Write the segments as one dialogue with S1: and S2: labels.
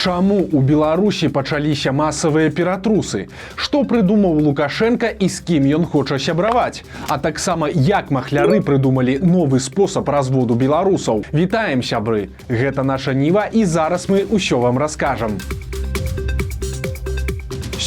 S1: Чаму у Беларусі пачаліся масавыя ператрусы? Што прыдумаў Лукашенко і з кім ён хоча сябраваць? А таксама як махляры прыдумалі новы спосаб разводу беларусаў? Вітаем, сябры! Гэта наша Ніва і зараз мы ўсё вам раскажам.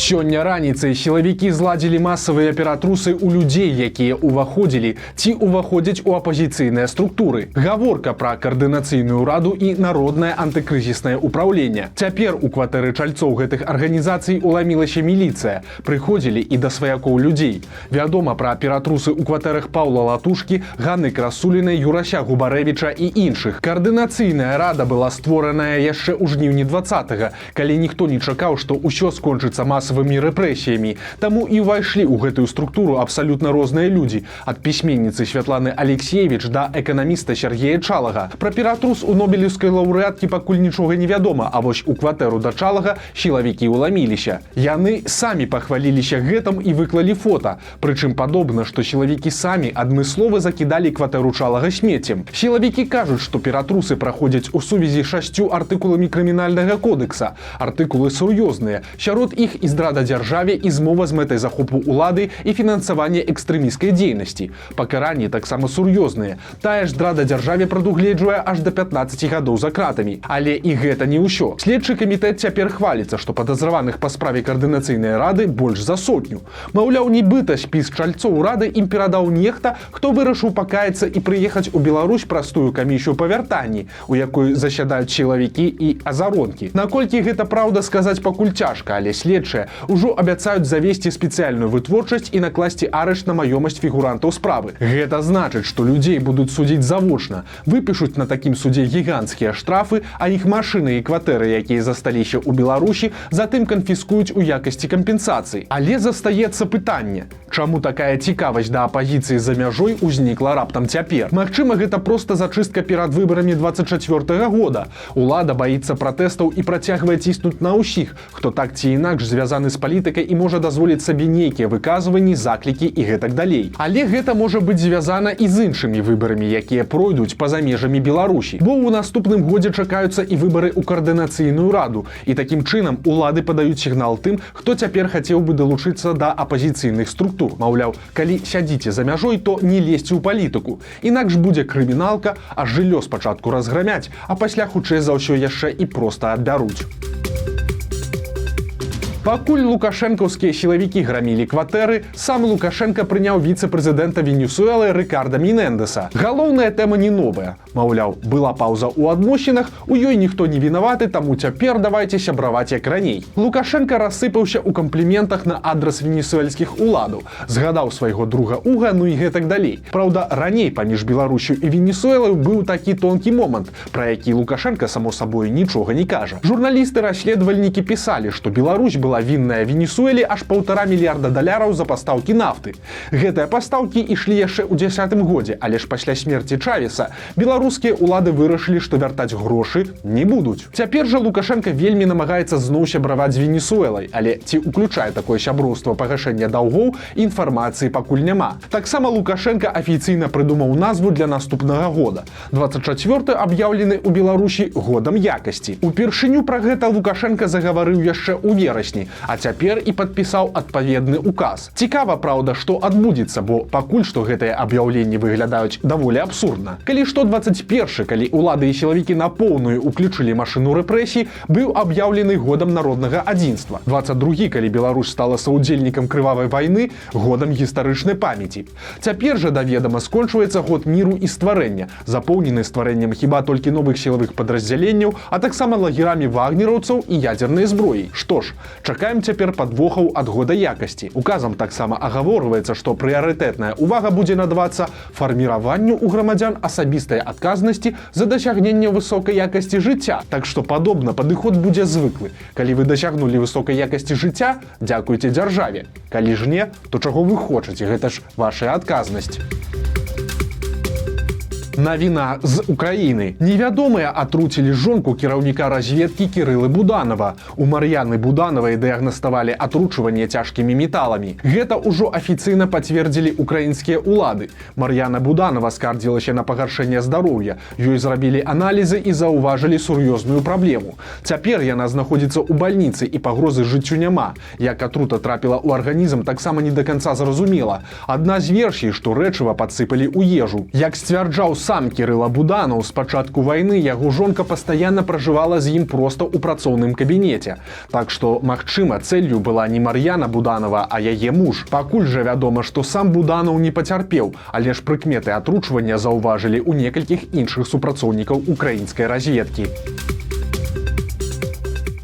S1: Сёння раніцай сілавікі зладзілі масавыя ператрусы ў людзей, якія ўваходзілі ці ўваходзяць у апазіцыйныя структуры. Гаворка пра каардынацыйную раду і народнае антыкрызіснае ўпраўленне. Цяпер у кватэры чальцоў гэтых арганізацый уламілася міліцыя. Прыходзілі і да сваякоў людзей. Вядома пра ператрусы ў кватэрах Паўла Латушкі, Ганны Красулінай, Юрася Губарэвіча і іншых. Каардынацыйная рада была створаная яшчэ ў жніўні 20-га, калі ніхто не чакаў, што ўсё скончыцца масавымі рэпрэсіямі. Таму і ўвайшлі ў гэтую структуру абсалютна розныя людзі, ад пісьменніцы Святланы Алексеевіч да эканаміста Сергея Чалага. Пра ператрус у нобелеўскай лаўрэаткі пакуль нічога не вядома, а вось у кватэру да Чалага сілавікі ўламіліся. Яны самі пахваліліся гэтым і выклалі фота. Прычым падобна, што сілавікі самі адмыслова закідалі кватэру Чалага смеццем. Сілавікі кажуць, што ператрусы праходзяць у сувязі з 6 артыкуламі крымінальнага кодекса. Артыкулы сур'ёзныя. Сярод іх і здрада дзяржаве і змова з мэтай захопу ўлады і фінансавання экстрэміскай дзейнасці. Пакаранні таксама сур'ёзныя. Тая ж здрада дзяржаве прадугледжвае аж да 15 гадоў за кратамі. Але і гэта не ўсё. Следчы камітэт цяпер хваліцца, што падазраваных па справе каардынацыйнай рады больш за 100. Маўляў, нібыта спіс чальцоў рады ім перадаў нехта, хто вырашыў пакаяцца і прыехаць у Беларусь простую камісію па вяртанні, у якой засядаюць сілавікі і азаронкі. Наколькі гэта праўда, сказаць пакуль цяжка, але следчыя ўжо абяцаюць завесці спецыяльную вытворчасць і накласці арышт на маёмасць фігурантаў справы. Гэта значыць, што людзей будуць судзіць завочна, выпішуць на такім судзе гіганцкія штрафы, а іх машыны і кватэры, якія засталіся ў Беларусі, затым канфіскуюць у якасці кампенсацыі. Але застаецца пытанне, чаму такая цікавасць да апазіцыі за мяжой узнікла раптам цяпер? Магчыма, гэта проста зачыстка перад выбарамі 24-го года. Улада баіцца пратэстаў і працягвае ціснуць на ўсіх, хто так ці інакш звязаны з палітыкай і можа дазволіць сабе нейкія выказванні, заклікі і гэтак далей. Але гэта можа быць звязана і з іншымі выбарамі, якія пройдуць па-за межамі Беларусі. Бо ў наступным годзе чакаюцца і выбары ў каардынацыйную раду. І такім чынам улады падаюць сігнал тым, хто цяпер хацеў бы далучыцца да апазіцыйных структур. Маўляў, калі сядзіце за мяжой, то не лезьце ў палітыку. Інакш будзе крыміналка, а жыллё спачатку разграмяць, а пасля хутчэй за ўсё яшчэ і проста адбяруць. Пакуль лукашэнкаўскія сілавікі грамілі кватэры, сам Лукашенко прыняў віцэ-прэзідэнта Венесуэлы Рыкарда Менендеса. Галоўная тэма не новая. Маўляў, была паўза ў адносінах, у ёй ніхто не вінаваты, таму цяпер давайце сябраваць як раней. Лукашенко рассыпаўся ў кампліментах на адрас венесуэльскіх уладаў, згадаў свайго друга Уга, ну і гэтак далей. Праўда, раней паміж Беларусю і Венесуэлай быў такі тонкі момант, пра які Лукашенко, само сабой, нічога не кажа. Журналісты-расследавальнікі пісалі, што Беларусь была вінная Венесуэле аж $1,5 мільярда за пастаўкі нафты. Гэтыя пастаўкі ішлі яшчэ ў 10-м годзе, але ж пасля смерці Чавеса беларускія ўлады вырашылі, што вяртаць грошы не будуць. Цяпер жа Лукашенко вельмі намагаецца зноў сябраваць з Венесуэлай, але ці ўключае такое сяброўства пагашэння даўгоў, інфармацыі пакуль няма. Таксама Лукашенко афіцыйна прыдумаў назву для наступнага года. 24-й аб'яўлены ў Беларусі годам якасці. Упершыню пра гэта Лукашенко загаварыў яшчэ ў верасні, а цяпер і падпісаў адпаведны указ. Цікава, праўда, што адбудзецца, бо пакуль што гэтыя аб'яўленні выглядаюць даволі абсурдна. Калі што 21-й, калі ўлады і сілавікі на поўную уключылі машыну рэпрэсій, быў аб'яўлены годам народнага адзінства. 22-й, калі Беларусь стала саўдзельнікам крывавай вайны, годам гістарычнай памяці. Цяпер жа даведама скончваецца год міру і стварэння, запоўнены стварэннем хіба толькі новых сілавых падраздзяленняў, а таксама лагерамі вагнераўцаў і ядзернай зброі. Што ж, чакаем цяпер падвохаў ад года якасці. Указам таксама агаворваецца, што прыярытэтная ўвага будзе надавацца фарміраванню ў грамадзян асабістай адказнасці за дасягненне высокай якасці жыцця. Так што падобна падыход будзе звыклы. Калі вы дасягнулі высокай якасці жыцця, дзякуйце дзяржаве. Калі ж не, то чаго вы хочаце, гэта ж ваша адказнасць. Навіна з Украіны. Невядомыя атруцілі жонку кіраўніка разведкі Кірылы Буданова. У Мар'яны Буданавай дыягнаставалі атручванне цяжкімі металамі. Гэта ўжо афіцыйна пацвердзілі украінскія ўлады. Мар'яна Буданова скардзілася на пагаршэнне здароўя. Ёй зрабілі аналізы і заўважылі сур'ёзную праблему. Цяпер яна знаходзіцца ў бальніцы і пагрозы жыццю няма. Як атрута трапіла ў арганізм, таксама не да канца зразумела. Адна з версій, што рэчыва падсыпалі ў ежу. Як сцвярджаў сам Кірыла Буданаў, з пачатку вайны яго жонка пастаянна пражывала з ім проста ў працоўным кабінеце. Так што, магчыма, цэллю была не Мар'яна Буданова, а яе муж. Пакуль жа вядома, што сам Буданаў не пацярпеў, але ж прыкметы атручвання заўважылі ў некалькіх іншых супрацоўнікаў украінскай разведкі.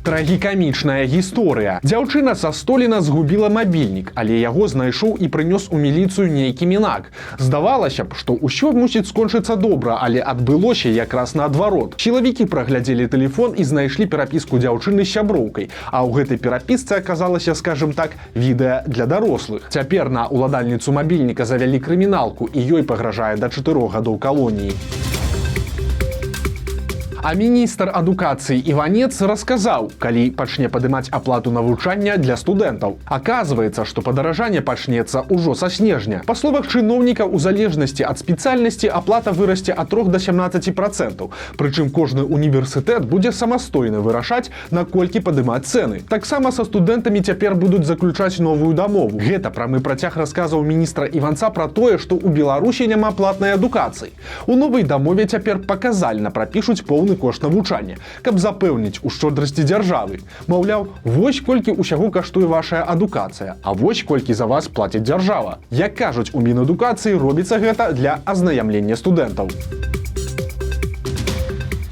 S1: Трагікамічная гісторыя. Дзяўчына са Століна згубіла мабільнік, але яго знайшоў і прынёс у міліцыю нейкі мінак. Здавалася б, што ўсё мусіць скончыцца добра, але адбылося якраз наадварот. Сілавікі праглядзелі тэлефон і знайшлі перапіску дзяўчыны з сяброўкай, а ў гэтай перапісцы аказалася, скажем так, відэа для дарослых. Цяпер на ўладальніцу мабільніка завялі крыміналку, і ёй пагражае да 4 гадоў калоніі. А міністр адукацыі Іванец расказаў, калі пачне падымаць аплату навучання для студэнтаў. Аказваецца, што падаражанне пачнецца ўжо са снежня. Па словах чыноўніка, у залежнасці ад спецыяльнасці аплата вырасце ад 3 до 17%. Прычым кожны універсітэт будзе самастойна вырашаць, наколькі падымаць цэны. Таксама са студэнтамі цяпер будуць заключаць новую дамову. Гэта прамы працяг расказаў міністра Іванца пра тое, што ў Беларусі няма платнай адукацыі. У новай дамове цяпер паказальна прапішуць поўны кошт навучання, каб запэўніць у шчодрасці дзяржавы. Маўляў, вось колькі ўсяго каштуе вашая адукацыя, а вось колькі за вас плаціць дзяржава. Як кажуць у Мінадукацыі, робіцца гэта для азнаямлення студэнтаў.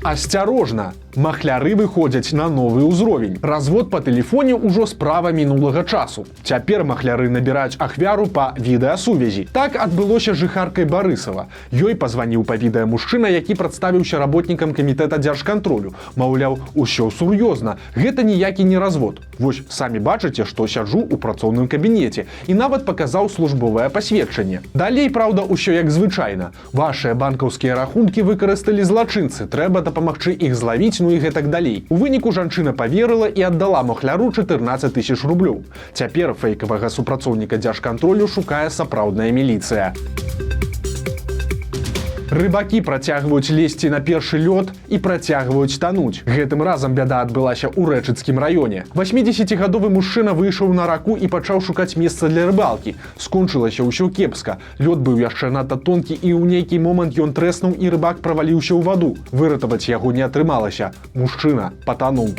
S1: Асцярожна! Махляры выходзяць на новы ўзровень. Развод па тэлефоне ўжо справа мінулага часу. Цяпер махляры набіраюць ахвяру па відэасувязі. Так адбылося жыхаркай Барысава. Ёй пазваніў па відэа мужчына, які прадставіўся работнікам камітэта дзяржкантролю. Маўляў, усё сур'ёзна, гэта ніякі не развод. Вось самі бачыце, што сяджу ў працоўным кабінеце, і нават паказаў службовае пасведчанне. Далей, праўда, усё як звычайна. Вашыя банкаўскія рахункі выкарысталі злачынцы, трэба дапамагчы іх злавіць, ну і гэтак далей. У выніку жанчына паверыла і аддала махляру 14 000 рублёў. Цяпер фэйкавага супрацоўніка дзяржкантролю шукае сапраўдная міліцыя. Рыбакі працягваюць лезці на першы лёд і працягваюць тануць. Гэтым разам бяда адбылася ў Рэчыцкім раёне. 80-гадовы мужчына выйшаў на раку і пачаў шукаць месца для рыбалкі. Скончылася ўсё кепска. Лёд быў яшчэ надта тонкі, і ў нейкі момант ён трэснуў, і рыбак праваліўся ў ваду. Выратаваць яго не атрымалася. Мужчына патануў.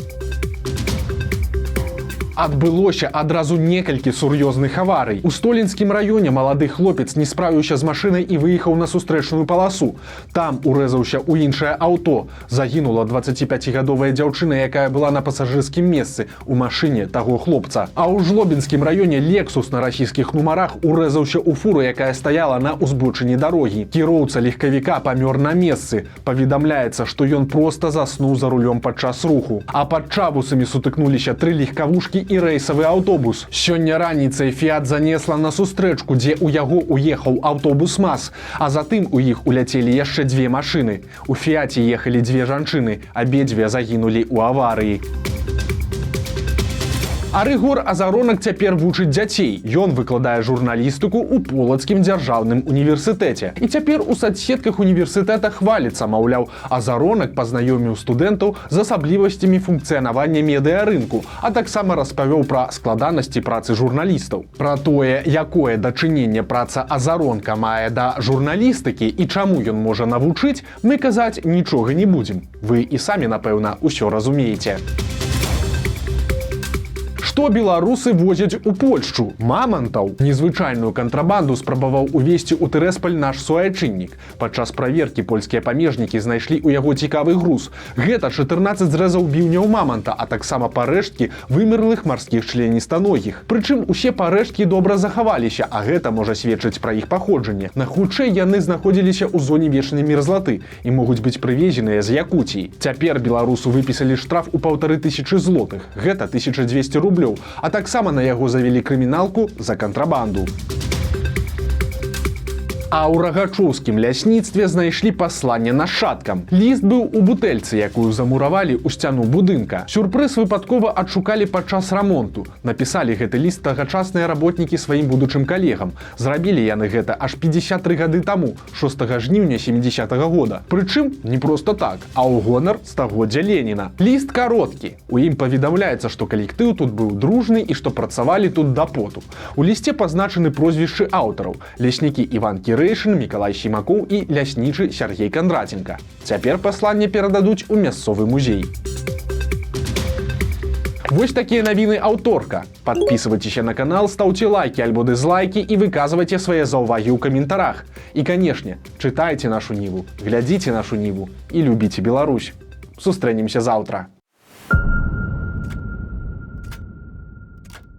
S1: Адбылося адразу некалькі сур'ёзных аварый. У Столінскім раёне малады хлопец не справіўся з машынай і выехаў на сустрэчную паласу. Там урэзаўся ў іншае аўто. Загінула 25-гадовая дзяўчына, якая была на пасажырскім месцы у машыне таго хлопца. А ў Жлобінскім раёне Лексус на расійскіх нумарах урэзаўся ў фуру, якая стаяла на ўзбочыне дарогі. Кіроўца легкавіка памёр на месцы. Паведамляецца, што ён проста заснуў за рулём падчас руху. А пад Чабусамі сутыкнуліся 3 легкавушкі і рэйсавы аўтобус. Сёння раніцай Фіат занесла на сустрэчку, дзе ў яго уехаў аўтобус МАЗ, а затым у іх уляцелі яшчэ 2 машыны. У Фіаце ехалі 2 жанчыны, абедзве загінулі ў аварыі. А Рыгор Азаронак цяпер вучыць дзяцей. Ён выкладае журналістыку ў Полацкім дзяржаўным універсітэце. І цяпер у садсетках універсітэта хваліцца, маўляў, Азаронак пазнаёміў студэнтаў з асаблівасцямі функцыянавання медыарынку, а таксама распавёў пра складанасці працы журналістаў. Пра тое, якое дачыненне праца Азаронка мае да журналістыкі і чаму ён можа навучыць, мы казаць нічога не будзем. Вы і самі, напэўна, усё разумееце. Што беларусы возяць у Польшчу? Мамантаў. Незвычайную кантрабанду спрабаваў увесці ў Тэрэсполь наш суайчыннік. Падчас праверкі польскія памежнікі знайшлі ў яго цікавы груз. Гэта 14 зрэзаў біўняў маманта, а таксама парэшткі вымерлых марскіх членістаногіх. Прычым усе парэшткі добра захаваліся, а гэта можа сведчыць пра іх паходжанне. Найхутчэй яны знаходзіліся ў зоне вечнай мерзлаты і могуць быць прывезеныя з Якуціі. Цяпер беларусу выпісалі штраф у 1500 злотых. Гэта 1200 рублёў. А таксама на яго завялі крыміналку за кантрабанду. А ў рагачоўскім лясніцтве знайшлі пасланне нашчадкам. Ліст быў у бутэльцы, якую замуравалі ў сцяну будынка. Сюрпрыз выпадкова адшукалі падчас рамонту. Напісалі гэты ліст тагачасныя работнікі сваім будучым калегам. Зрабілі яны гэта аж 53 гады таму, 6 жніўня 70-го года. Прычым не проста так, а ў гонар стагоддзя Леніна. Ліст кароткі. У ім паведамляецца, што калектыў тут быў дружны і што працавалі тут да поту. У лісце пазначаны прозвішчы аўтараў: леснікі Іван Кірэйшын, Мікалай Сімакоў і ляснічы Сергей Кондратенко. Цяпер пасланне перададуць у мясцовы музей. Вось такія навіны аўторка. Подписывайтесь на канал, ставьте лайки альбо дизлайки и выказывайте свои заўвагі ў каментарах. И, конечно, читайте нашу Ниву, глядите нашу Ниву и любите Беларусь. Сустрэнемся завтра.